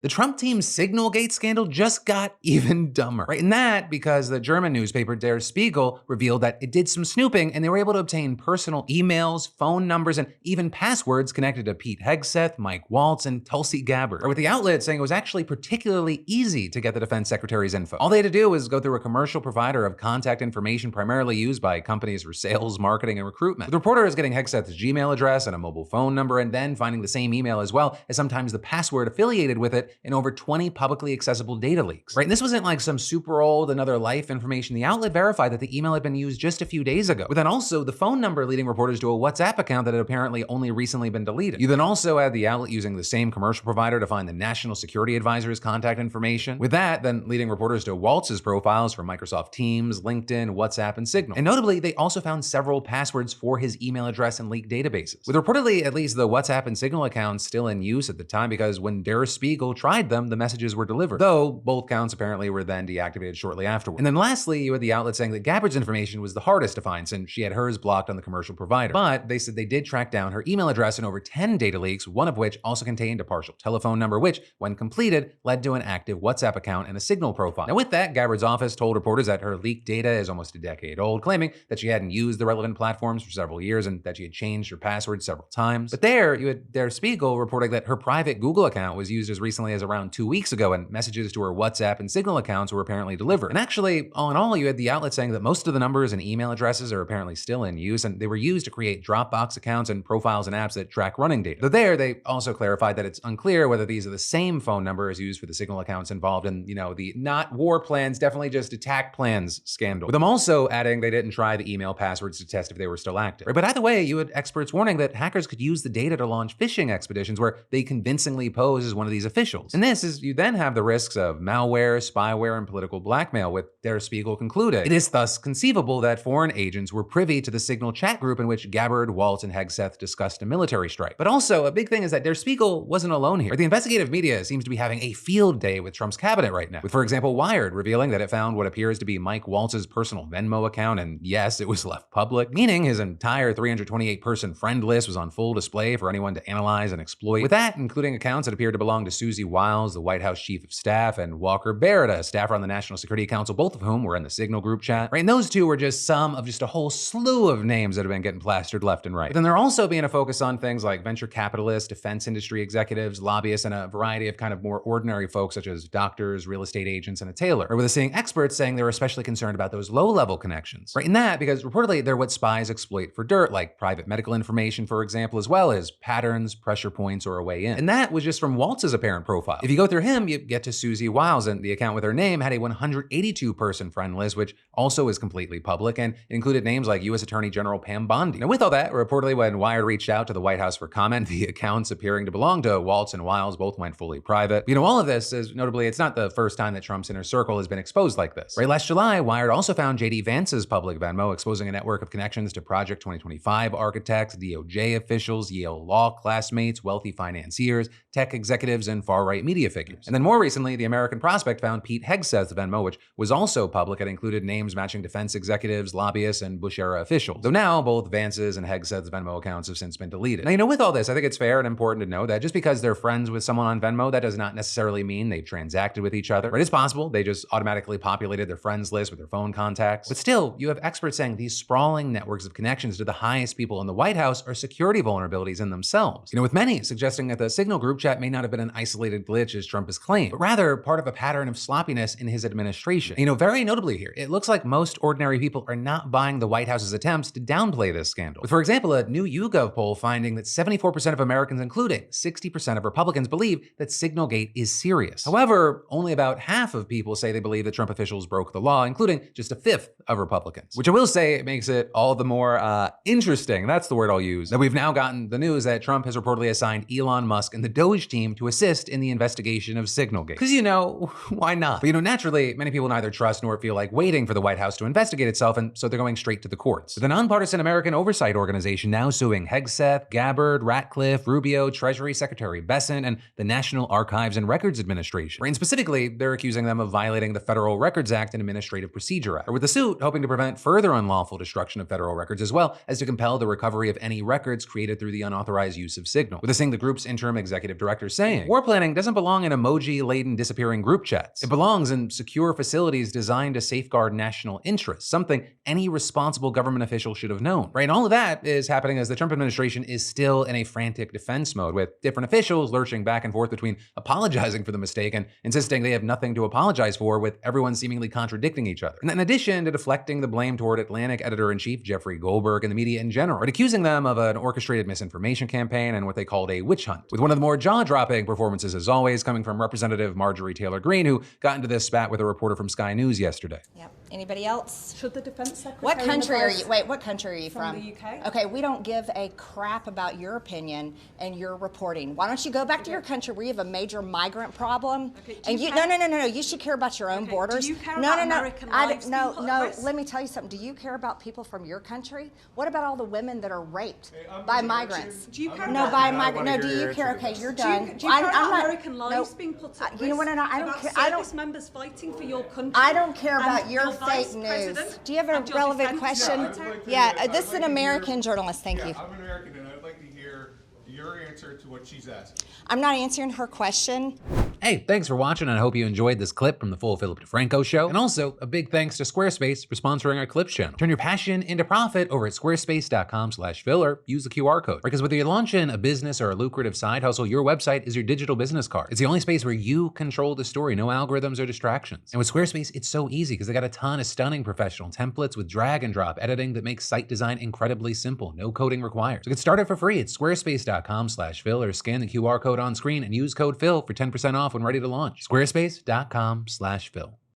The Trump team's Signalgate scandal just got even dumber, right? And that because the German newspaper Der Spiegel revealed that it did some snooping and they were able to obtain personal emails, phone numbers, and even passwords connected to Pete Hegseth, Mike Waltz, and Tulsi Gabbard. Or with the outlet saying it was actually particularly easy to get the defense secretary's info. All they had to do was go through a commercial provider of contact information primarily used by companies for sales, marketing, and recruitment. With reporters getting Hegseth's Gmail address and a mobile phone number, and then finding the same email as well as sometimes the password affiliated with it in over 20 publicly accessible data leaks. Right? And this wasn't like some super old another life information. The outlet verified that the email had been used just a few days ago, but then also the phone number leading reporters to a WhatsApp account that had apparently only recently been deleted. You then also had the outlet using the same commercial provider to find the National Security Advisor's contact information. With that, then leading reporters to Waltz's profiles from Microsoft Teams, LinkedIn, WhatsApp, and Signal. And notably, they also found several passwords for his email address in leaked databases. With reportedly at least the WhatsApp and Signal accounts still in use at the time because when Der Spiegel tried them, the messages were delivered, though both accounts apparently were then deactivated shortly afterward. And then lastly, you had the outlet saying that Gabbard's information was the hardest to find since she had hers blocked on the commercial provider. But they said they did track down her email address in over 10 data leaks, one of which also contained a partial telephone number, which, when completed, led to an active WhatsApp account and a Signal profile. Now with that, Gabbard's office told reporters that her leaked data is almost a decade old, claiming that she hadn't used the relevant platforms for several years and that she had changed her password several times. But there, you had Der Spiegel reporting that her private Google account was used as recently as around 2 weeks ago, and messages to her WhatsApp and Signal accounts were apparently delivered. And actually, all in all, you had the outlet saying that most of the numbers and email addresses are apparently still in use, and they were used to create Dropbox accounts and profiles and apps that track running data. But there, they also clarified that it's unclear whether these are the same phone numbers used for the Signal accounts involved in, the not war plans, definitely just attack plans scandal. With them also adding they didn't try the email passwords to test if they were still active. Right? But either way, you had experts warning that hackers could use the data to launch phishing expeditions where they convincingly pose as one of these officials. And this is, you then have the risks of malware, spyware, and political blackmail, with Der Spiegel concluding. It is thus conceivable that foreign agents were privy to the Signal chat group in which Gabbard, Waltz, and Hegseth discussed a military strike. But also, a big thing is that Der Spiegel wasn't alone here. The investigative media seems to be having a field day with Trump's cabinet right now, with, for example, Wired revealing that it found what appears to be Mike Waltz's personal Venmo account, and yes, it was left public, meaning his entire 328-person friend list was on full display for anyone to analyze and exploit. With that, including accounts that appeared to belong to Susie Wiles, the White House chief of staff, and Walker Barrett, a staffer on the National Security Council, both of whom were in the Signal group chat. Right, and those two were just some of just a whole slew of names that have been getting plastered left and right. But then they're also being a focus on things like venture capitalists, defense industry executives, lobbyists, and a variety of kind of more ordinary folks such as doctors, real estate agents, and a tailor. Or with us seeing experts saying they're especially concerned about those low-level connections. Right, and that because reportedly they're what spies exploit for dirt, like private medical information, for example, as well as patterns, pressure points, or a way in. And that was just from Waltz's apparent profile. If you go through him, you get to Susie Wiles, and the account with her name had a 182-person friend list, which also is completely public, and it included names like U.S. Attorney General Pam Bondi. Now with all that, reportedly when Wired reached out to the White House for comment, the accounts appearing to belong to Waltz and Wiles both went fully private. All of this is notably, it's not the first time that Trump's inner circle has been exposed like this. Right, last July, Wired also found J.D. Vance's public Venmo, exposing a network of connections to Project 2025 architects, DOJ officials, Yale law classmates, wealthy financiers, tech executives, and far-right media figures. And then more recently, the American Prospect found Pete Hegseth's Venmo, which was also public and included names matching defense executives, lobbyists, and Bush-era officials. Though now, both Vance's and Hegseth's Venmo accounts have since been deleted. Now, with all this, I think it's fair and important to know that just because they're friends with someone on Venmo, that does not necessarily mean they've transacted with each other. Right? It's possible they just automatically populated their friends list with their phone contacts. But still, you have experts saying these sprawling networks of connections to the highest people in the White House are security vulnerabilities in themselves. With many suggesting that the Signal group chat may not have been an isolated glitch as Trump has claimed, but rather part of a pattern of sloppiness in his administration. Very notably here, it looks like most ordinary people are not buying the White House's attempts to downplay this scandal. With, for example, a new YouGov poll finding that 74% of Americans, including 60% of Republicans, believe that Signalgate is serious. However, only about half of people say they believe that Trump officials broke the law, including just a fifth of Republicans. Which I will say makes it all the more interesting, that's the word I'll use, that we've now gotten the news that Trump has reportedly assigned Elon Musk and the Doge team to assist in the investigation of Signalgate. Because, why not? But, naturally, many people neither trust nor feel like waiting for the White House to investigate itself, and so they're going straight to the courts. The nonpartisan American Oversight Organization now suing Hegseth, Gabbard, Ratcliffe, Rubio, Treasury Secretary Bessent, and the National Archives and Records Administration. And specifically, they're accusing them of violating the Federal Records Act and Administrative Procedure Act, with the suit hoping to prevent further unlawful destruction of federal records, as well as to compel the recovery of any records created through the unauthorized use of Signal. With this thing, the group's interim executive director saying, "We're planning thing doesn't belong in emoji-laden disappearing group chats. It belongs in secure facilities designed to safeguard national interests, something any responsible government official should have known, right? And all of that is happening as the Trump administration is still in a frantic defense mode, with different officials lurching back and forth between apologizing for the mistake and insisting they have nothing to apologize for, with everyone seemingly contradicting each other. And in addition to deflecting the blame toward Atlantic editor-in-chief Jeffrey Goldberg and the media in general, right, accusing them of an orchestrated misinformation campaign and what they called a witch hunt, with one of the more jaw-dropping performances, as always, coming from Representative Marjorie Taylor Greene, who got into this spat with a reporter from Sky News yesterday. Yep. Anybody else? Should the Defense Secretary... What country are you? Wait, what country are you from? From the UK. Okay, we don't give a crap about your opinion and your reporting. Why don't you go back to your country where you have a major migrant problem? Okay, and you, no. You should care about your own borders. Do you care about American lives being put at risk? Let me tell you something. Do you care about people from your country? What about all the women that are raped by migrants? Do you care No, about by migrants. No, do you care? Okay, you're done. Do you care about American lives being put at risk? You know what? I don't about care. service members fighting for your country. I don't care about and your vice fake news. president Do you have a and your relevant defense question? secretary? Yeah, this is an American journalist. Thank you. I'm an American, and I'd like to hear your answer to what she's asking. I'm not answering her question. Hey, thanks for watching, and I hope you enjoyed this clip from the full Philip DeFranco show. And also, a big thanks to Squarespace for sponsoring our Clips channel. Turn your passion into profit over at squarespace.com/Phil. Use the QR code. Because whether you're launching a business or a lucrative side hustle, your website is your digital business card. It's the only space where you control the story, no algorithms or distractions. And with Squarespace, it's so easy because they got a ton of stunning professional templates with drag and drop editing that makes site design incredibly simple, no coding required. So get started for free at squarespace.com/Phil or scan the QR code on screen and use code Phil for 10% off when ready to launch. Squarespace.com/Phil.